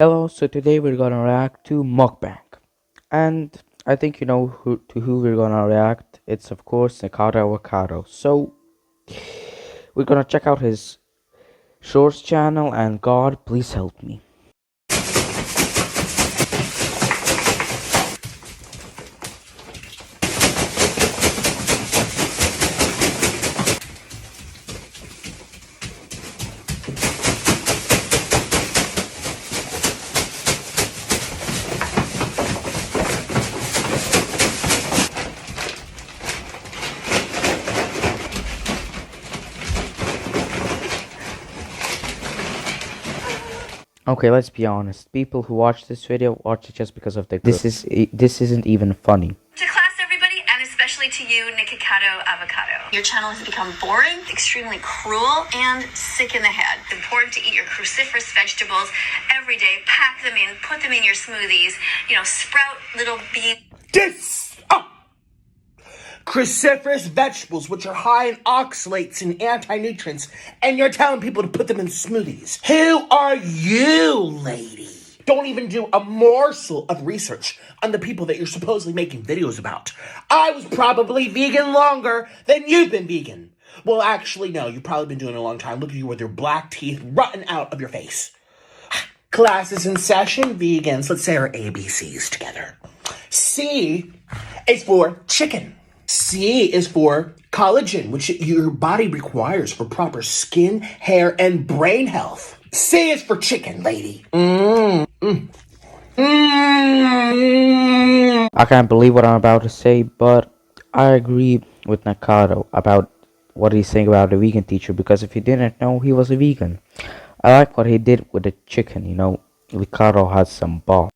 Hello, so today we're gonna react to Mukbang. And I think you know who we're gonna react. It's of course Nikocado. So we're gonna check out his shorts channel and God please help me. Okay, let's be honest. People who watch this video watch it just because of the this isn't even funny. To class, everybody, and especially to you, Nikocado Avocado. Your channel has become boring, extremely cruel, and sick in the head. It's important to eat your cruciferous vegetables every day, pack them in, put them in your smoothies, sprout little beans. Cruciferous vegetables, which are high in oxalates and anti-nutrients, and you're telling people to put them in smoothies. Who are you, lady? Don't even do a morsel of research on the people that you're supposedly making videos about. I was probably vegan longer than you've been vegan. Well, actually, no, you've probably been doing it a long time. Look at you with your black teeth rotting out of your face. Class is in session, vegans. Let's say our ABCs together. C is for chicken. C is for collagen, which your body requires for proper skin, hair, and brain health. C is for chicken, lady. I can't believe what I'm about to say, but I agree with Nakado about what he's saying about the vegan teacher, because if you didn't know, he was a vegan. I like what he did with the chicken, Ricardo has some balls.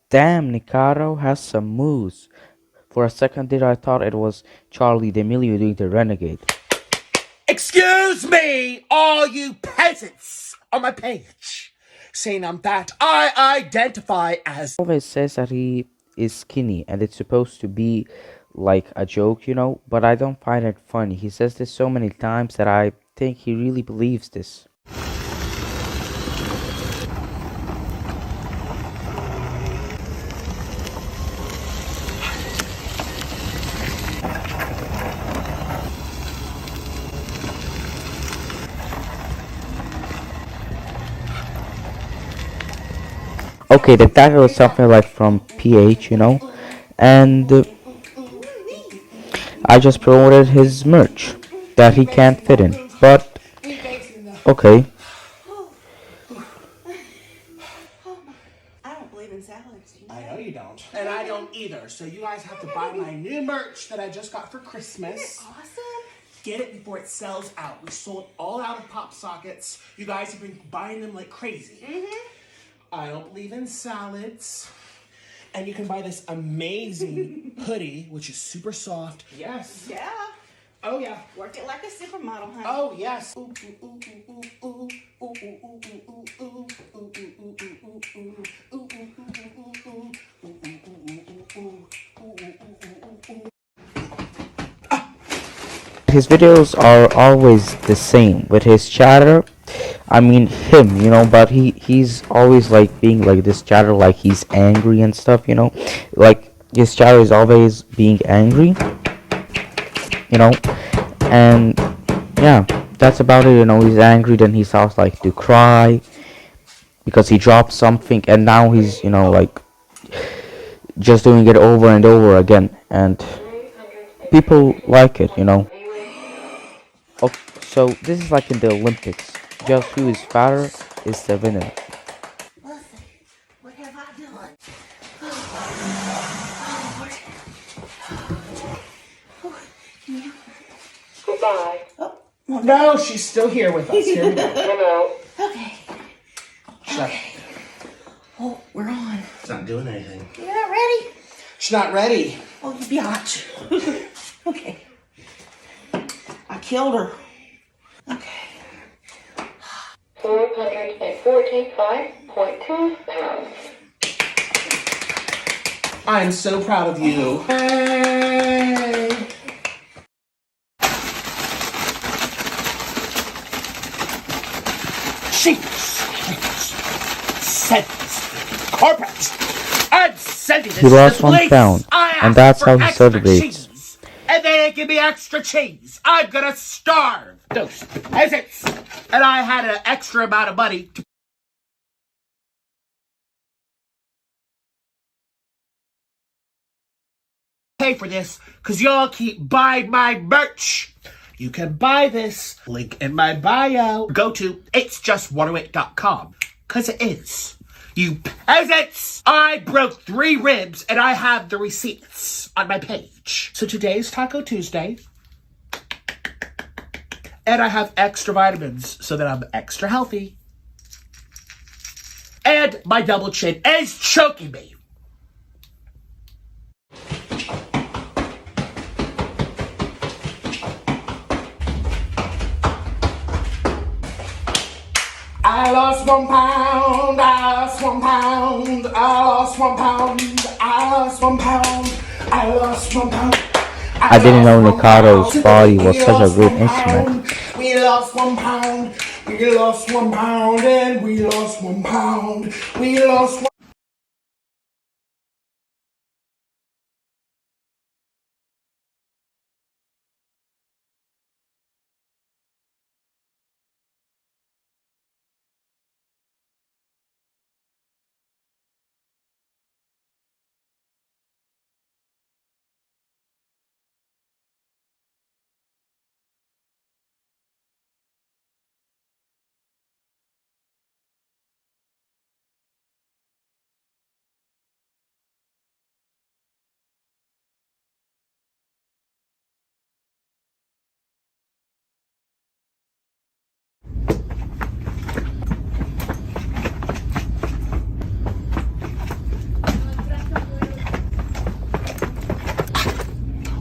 Damn, Nikocado has some moves. For a second there I thought it was Charlie D'Amelio doing the renegade. Excuse me, all you peasants on my page, saying I'm fat. I identify as... Always says that he is skinny and it's supposed to be like a joke, but I don't find it funny. He says this so many times that I think he really believes this. Okay, the title is something like from PH, and I just promoted his merch that he can't fit in, but okay. I don't believe in salads. I know you don't. And I don't either. So you guys have to buy my new merch that I just got for Christmas. Awesome. Get it before it sells out. We sold all out of pop sockets. You guys have been buying them like crazy. I don't believe in salads. And you can buy this amazing hoodie, which is super soft. Yes. Yeah. Oh, yeah. Work it like a supermodel, honey. Oh, yes. His videos are always the same with his chatter. I mean him, but he's always like being like this chatter, like he's angry and stuff, like his chatter is always being angry, and yeah, that's about it. He's angry, then he starts like to cry because he dropped something, and now he's like just doing it over and over again, and people like it. Oh, so this is like in the Olympics. Just who is fatter is the winner. Let's see. What have I done? Goodbye. Oh, No, she's still here with us. Here we go. Hello. okay. Shut up. Oh, we're on. It's not doing anything. You're not ready? It's not ready. Oh, you biatch. Okay. I killed her. Okay. 445.2 pounds. I am so proud of you. Hey. Cheaters, sentence, corporate, and sending this He lost to 1 police. pound, I and asked that's for how he extra celebrates. cheese, and they didn't give me extra cheese. I'm gonna starve. Those peasants. And I had an extra amount of money to pay for this, because y'all keep buying my merch. You can buy this, link in my bio. Go to itsjust108.com, because it is. You peasants! I broke 3 ribs, and I have the receipts on my page. So today's Taco Tuesday, and I have extra vitamins so that I'm extra healthy. And my double chin is choking me. I lost 1 pound, I lost 1 pound, I lost 1 pound, I lost 1 pound, I lost 1 pound. I didn't know Nikocado's body was such a great instrument. We lost 1 pound, we lost 1 pound, and we lost 1 pound, we lost 1.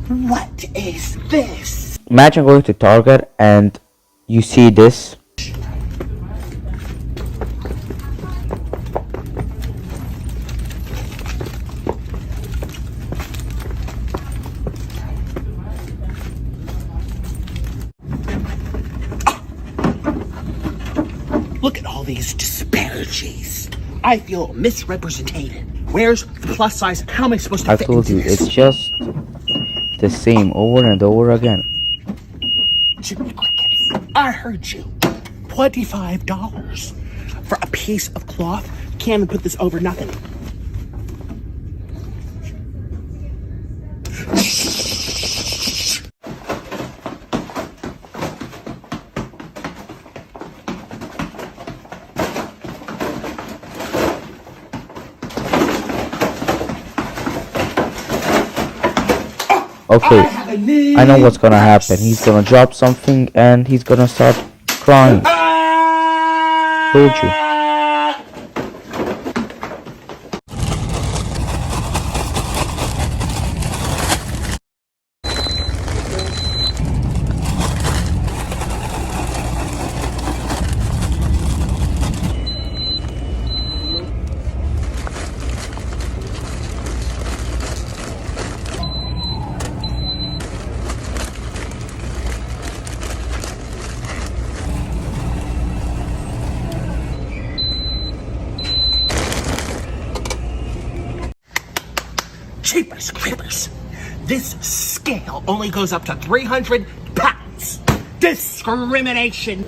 What is this? Imagine going to Target and you see this. Look at all these disparities. I feel misrepresented. Where's the plus size? How am I supposed to I fit told into you, this? it's just the same over and over again. Jimmy Crickets, I heard you. $25 for a piece of cloth. Can't even put this over nothing. Okay, I know what's gonna happen. He's gonna drop something and he's gonna start crying. Told you. Cheapers creepers. This scale only goes up to 300 pounds. Discrimination.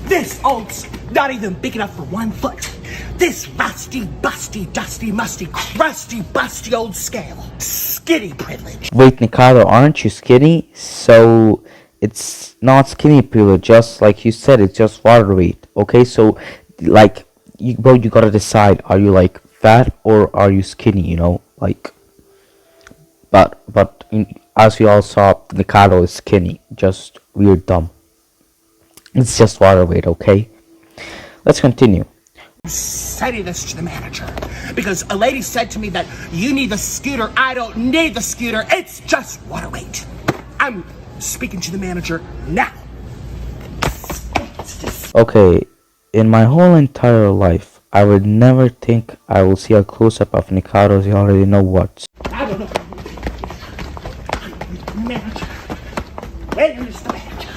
This old's not even big enough for 1 foot. This rusty, busty, dusty, musty, crusty, busty old scale. Skinny privilege. Wait, Nikocado, aren't you skinny? So it's not skinny privilege, just like you said, it's just water weight. Okay, so like, you gotta decide, are you like fat or are you skinny, you know? Like, but as we all saw, Nikocado is skinny, just weird dumb. It's just water weight, okay? Let's continue. Citing this to the manager because a lady said to me that you need the scooter. I don't need the scooter. It's just water weight. I'm speaking to the manager now. Okay, in my whole entire life, I would never think I will see a close-up of Nikocado's you already know what. I don't know. Manager. Where is the manager?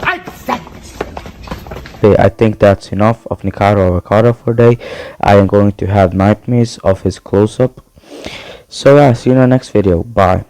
I said this. Okay, I think that's enough of Nikocado Avocado for today. I am going to have nightmares of his close-up. So yeah, see you in the next video. Bye.